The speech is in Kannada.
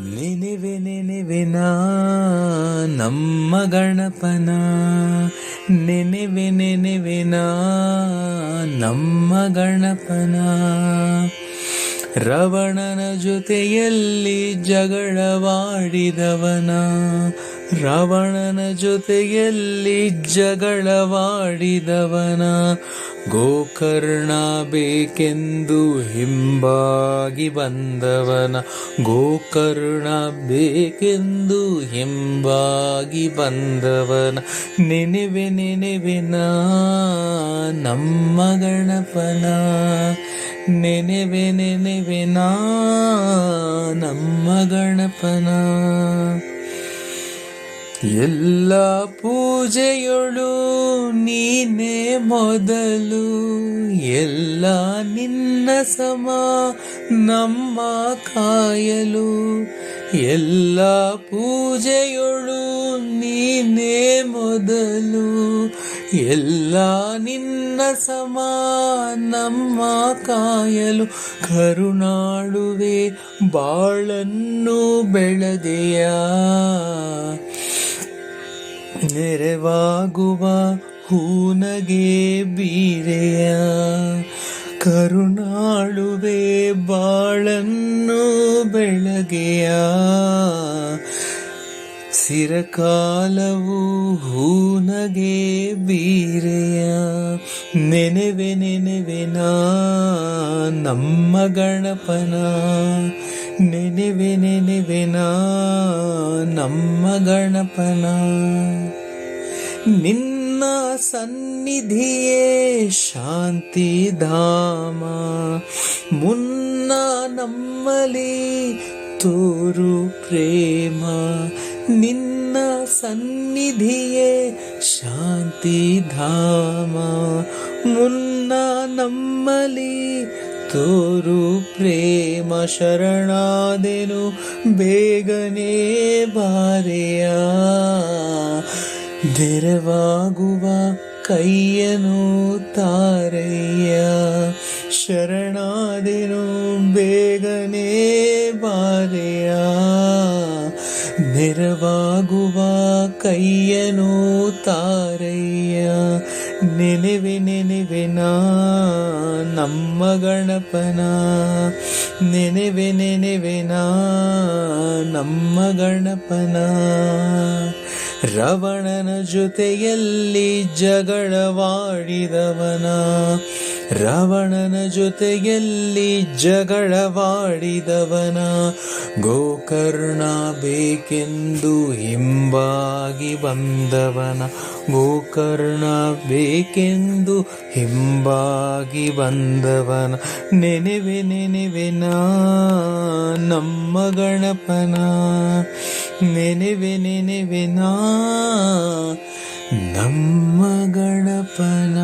ನೆನೆವೆನ ನಮ್ಮ ಗಣಪನ, ನೆನೆವೆನ ನಮ್ಮ ಗಣಪನ. ರಾವಣನ ಜೊತೆಯಲ್ಲಿ ಜಗಳವಾಡಿದವನ, ರಾವಣನ ಜೊತೆಯಲ್ಲಿ ಜಗಳವಾಡಿದವನ. ಗೋಕರ್ಣ ಬೇಕೆಂದು ಹಿಂಬಾಗಿ ಬಂದವನ, ಗೋಕರ್ಣ ಬೇಕೆಂದು ಹಿಂಬಾಗಿ ಬಂದವನ. ನೆನೆವೆನ ನಮ್ಮ ಗಣಪನ, ನೆನೆವೆನ ನಮ್ಮ ಗಣಪನ. ಎಲ್ಲ ಪೂಜೆಯೊಳು ನೀನೇ ಮೊದಲು, ಎಲ್ಲ ನಿನ್ನ ಸಮ ನಮ್ಮ ಕಾಯಲು. ಎಲ್ಲ ಪೂಜೆಯೊಳು ನೀನೇ ಮೊದಲು, ಎಲ್ಲ ನಿನ್ನ ಸಮ ನಮ್ಮ ಕಾಯಲು. ಕರುಣಾಳುವೆ ಬಾಳನ್ನು ಬೆಳೆದೆಯ, ನೆರವಾಗುವ ಹೂನಗೆ ಬೀರೆಯ. ಕರುಣಾಳುವೆ ಬಾಳನ್ನು ಬೆಳಗೆಯ, ಸಿರಕಾಲವು ಹೂನಗೆ ಬೀರೆಯ. ನೆನೆವೆನ ನಮ್ಮ ಗಣಪನ, ನೆನೆವೆನ ನಮ್ಮ ಗಣಪನ. ನಿನ್ನ ಸನ್ನಿಧಿಯೇ ಶಾಂತಿಧಾಮ, ಮುನ್ನ ನಮ್ಮಲ್ಲಿ ತೋರು ಪ್ರೇಮ. ನಿನ್ನ ಸನ್ನಿಧಿಯೇ ಶಾಂತಿಧಾಮ, ಮುನ್ನ ನಮ್ಮಲ್ಲಿ ತೋರು ಪ್ರೇಮ. ಶರಣಾದೆನು ಬೇಗನೆ ಬಾರೆಯ, ನೆರವಾಗುವ ಕೈಯನು ತಾರಯ್ಯ. ಶರಣಾದೆನು ಬೇಗನೆ ಬಾರೆಯ, ನೆರವಾಗುವ ಕೈಯನು ತಾರಯ್ಯ. ನೆನೆವೆನ ನಮ್ಮ ಗಣಪನ, ನೆನೆವೆನ ನಮ್ಮ ಗಣಪನ. ರಾವಣನ ಜೊತೆಯಲ್ಲಿ ಜಗಳವಾಡಿದವನ, ರಾವಣನ ಜೊತೆಯಲ್ಲಿ ಜಗಳವಾಡಿದವನ. ಗೋಕರ್ಣ ಬೇಕೆಂದು ಹಿಂಬಾಗಿ ಬಂದವನ, ಗೋಕರ್ಣ ಬೇಕೆಂದು ಹಿಂಬಾಗಿ ಬಂದವನ. ನೆನೆವೆನ ನಮ್ಮ ಗಣಪನ, ನೆನೆವೆನ ನಮ್ಮ ಗಣಪನ.